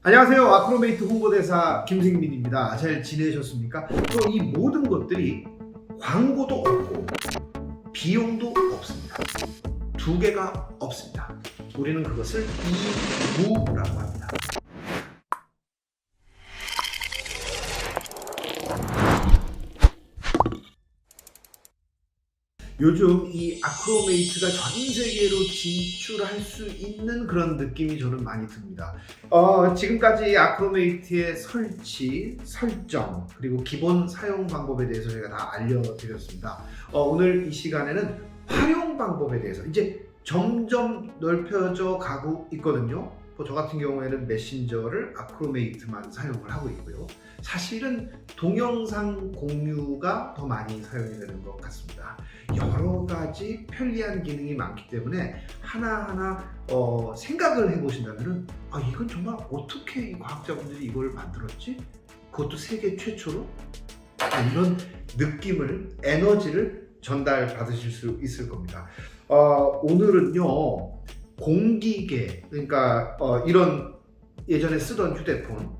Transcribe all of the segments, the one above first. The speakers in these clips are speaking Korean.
안녕하세요. 아크로메이트 홍보대사 김승민입니다. 잘 지내셨습니까? 또 이 모든 것들이 광고도 없고 비용도 없습니다. 두 개가 없습니다. 우리는 그것을 이무라고 합니다. 요즘 이 아크로메이트가 전 세계로 진출할 수 있는 그런 느낌이 저는 많이 듭니다. 지금까지 아크로메이트의 설치, 설정, 그리고 기본 사용 방법에 대해서 제가 다 알려드렸습니다. 오늘 이 시간에는 활용 방법에 대해서 이제 점점 넓혀져 가고 있거든요. 저 같은 경우에는 메신저를 아크로메이트만 사용을 하고 있고요. 사실은 동영상 공유가 더 많이 사용이 되는 것 같습니다. 여러 가지 편리한 기능이 많기 때문에 하나하나 생각을 해보신다면 이건 정말 어떻게 이 과학자분들이 이걸 만들었지? 그것도 세계 최초로? 이런 느낌을, 에너지를 전달받으실 수 있을 겁니다. 오늘은요, 공기계, 그러니까 이런 예전에 쓰던 휴대폰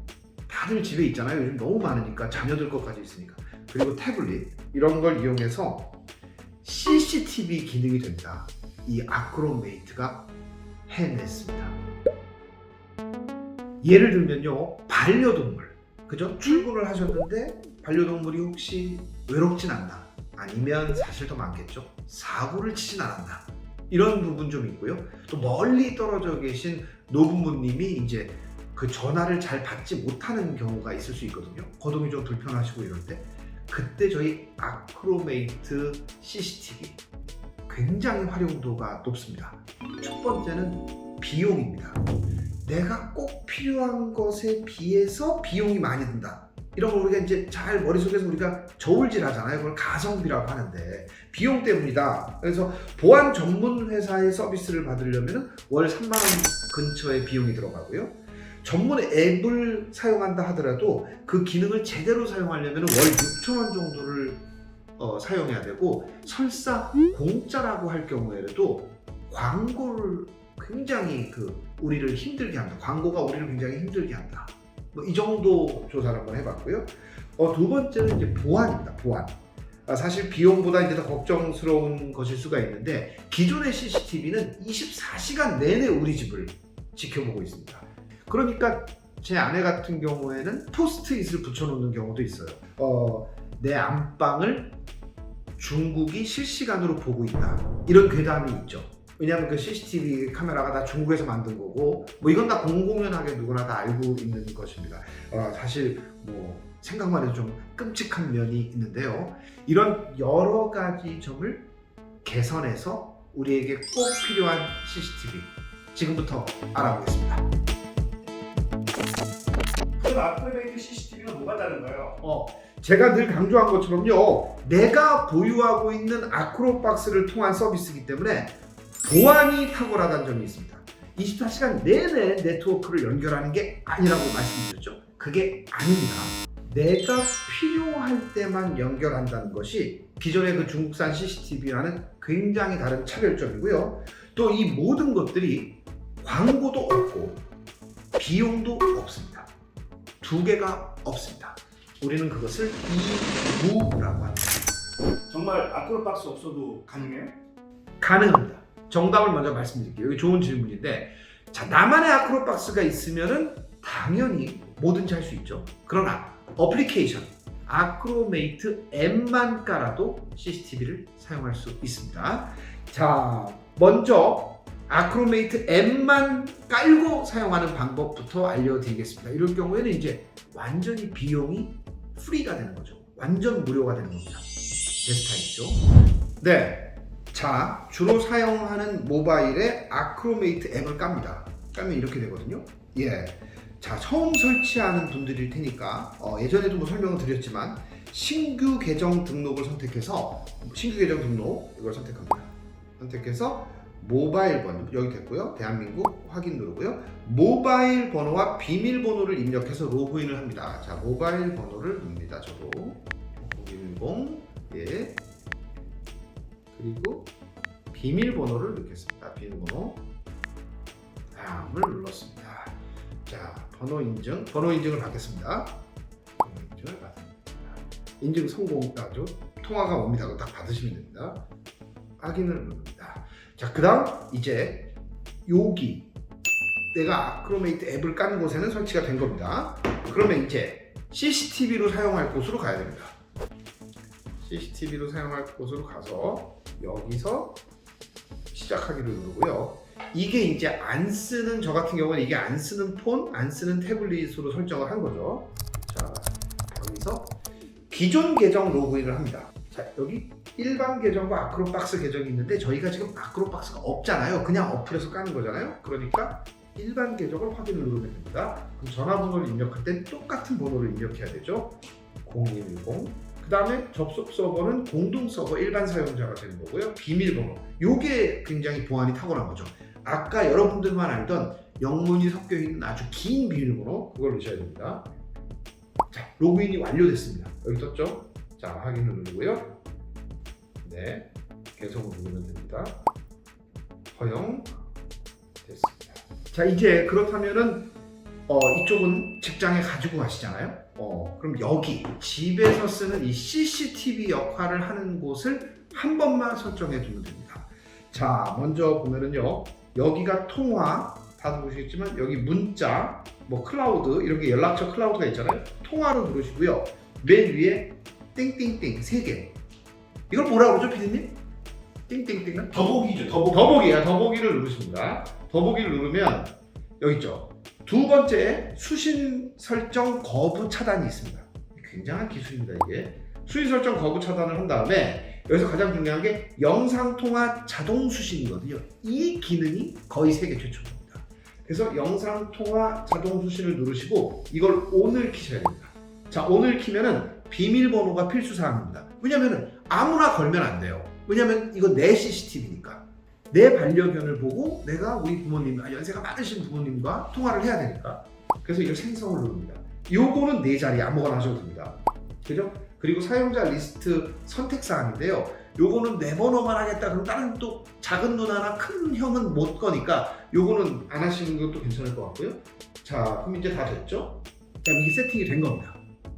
다들 집에 있잖아요. 요즘 너무 많으니까, 자녀들 것까지 있으니까. 그리고 태블릿 이런 걸 이용해서 CCTV 기능이 됩니다. 이 아크로메이트가 해냈습니다. 예를 들면요, 반려동물, 그죠? 출근을 하셨는데 반려동물이 혹시 외롭진 않나? 아니면 사실 더 많겠죠. 사고를 치진 않았나? 이런 부분 좀 있고요. 또 멀리 떨어져 계신 노부모님이 이제 그 전화를 잘 받지 못하는 경우가 있을 수 있거든요. 거동이 좀 불편하시고 이럴 때, 그때 저희 아크로메이트 CCTV 굉장히 활용도가 높습니다. 첫 번째는 비용입니다. 내가 꼭 필요한 것에 비해서 비용이 많이 든다. 이런 걸 우리가 이제 잘 머릿속에서 우리가 저울질 하잖아요. 그걸 가성비라고 하는데 비용 때문이다. 그래서 보안 전문 회사의 서비스를 받으려면 월 3만 원 근처의 비용이 들어가고요. 전문 앱을 사용한다 하더라도 그 기능을 제대로 사용하려면 월 6천 원 정도를 사용해야 되고, 설사 공짜라고 할 경우에도 광고를 굉장히 우리를 힘들게 한다. 광고가 우리를 굉장히 힘들게 한다. 이 정도 조사를 한번 해봤고요. 두 번째는 이제 보안입니다. 보안. 사실 비용보다 이제 더 걱정스러운 것일 수가 있는데, 기존의 CCTV는 24시간 내내 우리 집을 지켜보고 있습니다. 그러니까 제 아내 같은 경우에는 포스트잇을 붙여놓는 경우도 있어요. 내 안방을 중국이 실시간으로 보고 있다. 이런 괴담이 있죠. 왜냐하면 그 CCTV 카메라가 다 중국에서 만든 거고, 이건 다 공공연하게 누구나 다 알고 있는 것입니다. 사실 생각만 해도 좀 끔찍한 면이 있는데요. 이런 여러 가지 점을 개선해서 우리에게 꼭 필요한 CCTV 지금부터 알아보겠습니다. 그럼 아크로메이트 CCTV는 뭐가 다른가요? 제가 늘 강조한 것처럼요, 내가 보유하고 있는 아크로박스를 통한 서비스이기 때문에 보안이 탁월하다는 점이 있습니다. 24시간 내내 네트워크를 연결하는 게 아니라고 말씀드렸죠. 그게 아닙니다. 내가 필요할 때만 연결한다는 것이 기존의 그 중국산 CCTV와는 굉장히 다른 차별점이고요. 또 이 모든 것들이 광고도 없고 비용도 없습니다. 두 개가 없습니다. 우리는 그것을 이무라고 합니다. 정말 아크로박스 없어도 가능해요? 가능합니다. 정답을 먼저 말씀드릴게요. 이게 좋은 질문인데, 나만의 아크로박스가 있으면은 당연히 뭐든지 할 수 있죠. 그러나 어플리케이션 아크로메이트 앱만 깔아도 CCTV를 사용할 수 있습니다. 자, 먼저 아크로메이트 앱만 깔고 사용하는 방법부터 알려드리겠습니다. 이럴 경우에는 이제 완전히 비용이 프리가 되는 거죠. 완전 무료가 되는 겁니다. 제 스타일이죠. 네. 자, 주로 사용하는 모바일에 아크로메이트 앱을 깝니다. 까면 이렇게 되거든요. 자, 처음 설치하는 분들일 테니까 예전에도 설명을 드렸지만 신규 계정 등록을 선택해서, 신규 계정 등록 이걸 선택합니다. 선택해서 모바일 번호 여기 됐고요. 대한민국 확인 누르고요. 모바일 번호와 비밀번호를 입력해서 로그인을 합니다. 자, 모바일 번호를 넣습니다. 저도 010 그리고 비밀번호를 넣겠습니다. 비밀번호 다음을 눌렀습니다. 자, 번호 인증을 받겠습니다. 번호 인증을 받습니다. 인증 성공, 통화가 옵니다. 그거 딱 받으시면 됩니다. 확인을 누릅니다. 자, 그 다음 이제 여기 내가 아크로메이트 앱을 깐 곳에는 설치가 된 겁니다. 그러면 이제 CCTV로 사용할 곳으로 가야 됩니다. CCTV로 사용할 곳으로 가서 여기서 시작하기를 누르고요. 이게 이제 안 쓰는, 저 같은 경우는 이게 안 쓰는 폰, 안 쓰는 태블릿으로 설정을 한 거죠. 자, 여기서 기존 계정 로그인을 합니다. 자, 여기 일반 계정과 아크로박스 계정이 있는데 저희가 지금 아크로박스가 없잖아요. 그냥 어플에서 까는 거잖아요. 그러니까 일반 계정을 확인을 누르면 됩니다. 그럼 전화번호를 입력할 때 똑같은 번호를 입력해야 되죠. 0110. 그 다음에 접속 서버는 공동 서버 일반 사용자가 되는 거고요. 비밀번호. 요게 굉장히 보안이 탁월한 거죠. 아까 여러분들만 알던 영문이 섞여 있는 아주 긴 비밀번호, 그걸 넣으셔야 됩니다. 자, 로그인이 완료됐습니다. 여기 떴죠? 자, 확인을 누르고요. 네, 계속 누르면 됩니다. 허용 됐습니다. 자, 이제 그렇다면은 이쪽은 직장에 가지고 가시잖아요. 그럼 여기 집에서 쓰는 이 CCTV 역할을 하는 곳을 한 번만 설정해 두면 됩니다. 자, 먼저 보면은요, 여기가 통화, 다들 보시겠지만 여기 문자, 뭐 클라우드, 이렇게 연락처 클라우드가 있잖아요. 통화로 누르시고요. 맨 위에 띵띵띵 3개. 이걸 뭐라고 그러죠, 피디님? 띵띵띵은? 더보기죠. 더보기를 누르십니다. 더보기를 누르면 여기 있죠. 두 번째 수신 설정 거부 차단이 있습니다. 굉장한 기술입니다, 이게. 수신 설정 거부 차단을 한 다음에 여기서 가장 중요한 게 영상 통화 자동 수신이거든요. 이 기능이 거의 세계 최초입니다. 그래서 영상 통화 자동 수신을 누르시고 이걸 ON을 키셔야 됩니다. 자, ON을 키면은 비밀번호가 필수 사항입니다. 왜냐면은 아무나 걸면 안 돼요. 왜냐면 이거 내 CCTV니까. 내 반려견을 보고 내가 우리 부모님, 연세가 많으신 부모님과 통화를 해야 되니까. 그래서 이걸 생성을 누릅니다. 요거는 네 자리 아무거나 하셔도 됩니다. 그죠? 그리고 사용자 리스트 선택 사항인데요. 요거는 내 번호만 하겠다. 그럼 다른 또 작은 누나나 큰 형은 못 거니까 요거는 안 하시는 것도 괜찮을 것 같고요. 자, 그럼 이제 다 됐죠? 자, 이게 세팅이 된 겁니다.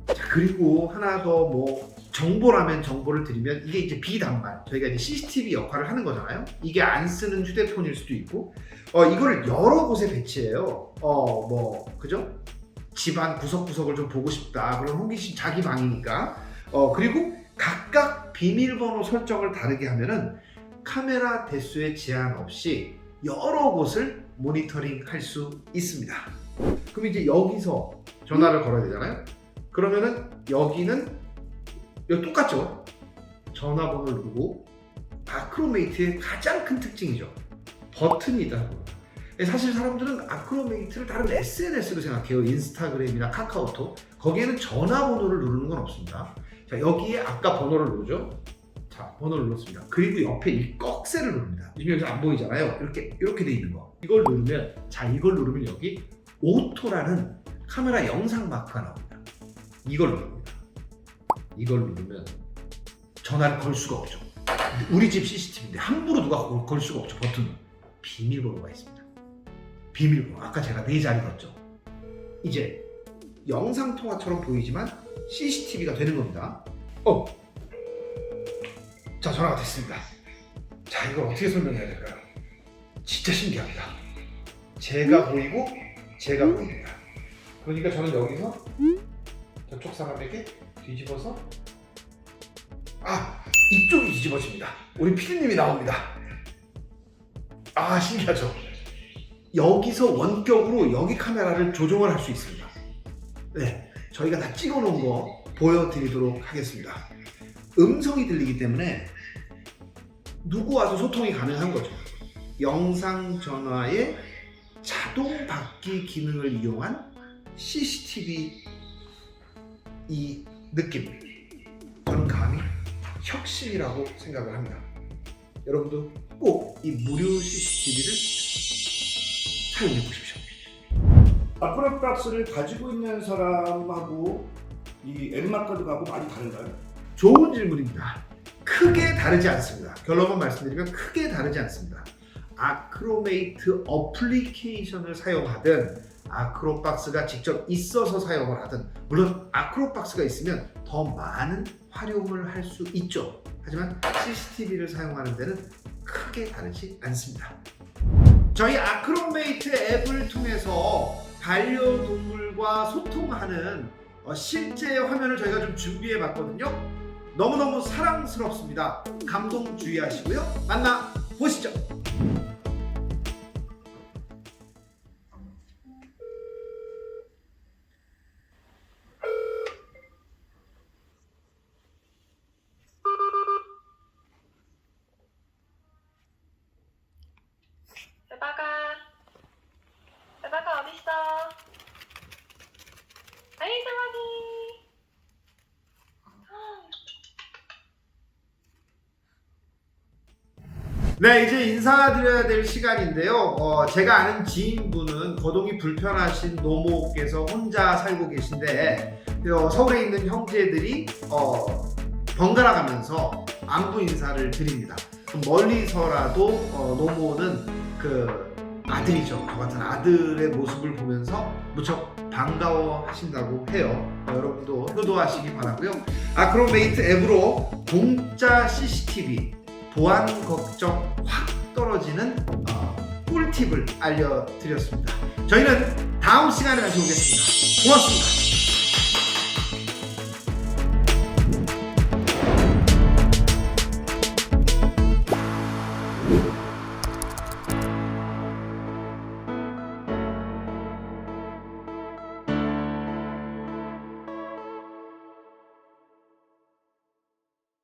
자, 그리고 하나 더 뭐 정보라면 정보를 드리면 이게 이제 비단말, 저희가 이제 CCTV 역할을 하는 거잖아요. 이게 안 쓰는 휴대폰일 수도 있고, 이거를 여러 곳에 배치해요. 그죠? 집안 구석구석을 좀 보고 싶다. 그럼 호기심 자기 방이니까. 그리고 각각 비밀번호 설정을 다르게 하면은 카메라 대수에 제한 없이 여러 곳을 모니터링 할 수 있습니다. 그럼 이제 여기서 전화를 걸어야 되잖아요. 그러면은 여기는 여기 똑같죠? 전화번호를 누르고 아크로메이트의 가장 큰 특징이죠. 버튼이 있다는 겁니다. 사실 사람들은 아크로메이트를 다른 SNS로 생각해요. 인스타그램이나 카카오톡. 거기에는 전화번호를 누르는 건 없습니다. 자, 여기에 아까 번호를 누르죠? 자, 번호를 눌렀습니다. 그리고 옆에 이 꺽쇠를 누릅니다. 지금 여기서 안 보이잖아요. 이렇게 돼 있는 거. 이걸 누르면, 이걸 누르면 여기 오토라는 카메라 영상 마크가 나옵니다. 이걸 누릅니다. 이걸 누르면 전화를 걸 수가 없죠. 우리 집 CCTV인데 함부로 누가 걸 수가 없죠. 버튼. 비밀번호가 있습니다. 비밀번호. 아까 제가 네 자리 넣었죠. 이제 영상 통화처럼 보이지만 CCTV가 되는 겁니다. 자, 전화가 됐습니다. 자, 이걸 어떻게 설명해야 될까요? 진짜 신기합니다. 제가 보이고 제가 보입니다. 그러니까 저는 여기서 저쪽 사람에게 뒤집어서 이쪽이 뒤집어집니다. 우리 피디님이 나옵니다. 신기하죠? 여기서 원격으로 여기 카메라를 조정을 할 수 있습니다. 네, 저희가 다 찍어놓은 거 보여드리도록 하겠습니다. 음성이 들리기 때문에 누구와도 소통이 가능한 거죠. 영상 전화의 자동 받기 기능을 이용한 CCTV 이 느낌, 저는 감히 혁신이라고 생각을 합니다. 여러분도 꼭 이 무료 CCTV를 사용해 보십시오. 아크로박스를 가지고 있는 사람하고 이 엠마카드하고 많이 다른가요? 좋은 질문입니다. 크게 다르지 않습니다. 결론만 말씀드리면 크게 다르지 않습니다. 아크로메이트 어플리케이션을 사용하든 아크로박스가 직접 있어서 사용을 하든, 물론 아크로박스가 있으면 더 많은 활용을 할 수 있죠. 하지만 CCTV를 사용하는 데는 크게 다르지 않습니다. 저희 아크로메이트 앱을 통해서 반려동물과 소통하는 실제 화면을 저희가 좀 준비해 봤거든요. 너무너무 사랑스럽습니다. 감동 주의하시고요. 만나 보시죠. 에바가 어딨어? 아이 대박이. 네, 이제 인사드려야 될 시간인데요. 제가 아는 지인분은 거동이 불편하신 노모께서 혼자 살고 계신데 서울에 있는 형제들이 번갈아 가면서 안부 인사를 드립니다. 멀리서라도 노모는 그 아들이죠. 저 같은 아들의 모습을 보면서 무척 반가워하신다고 해요. 여러분도 효도하시기 바라고요. 아크로메이트 앱으로 공짜 CCTV 보안 걱정 확 떨어지는 꿀팁을 알려드렸습니다. 저희는 다음 시간에 다시 오겠습니다. 고맙습니다.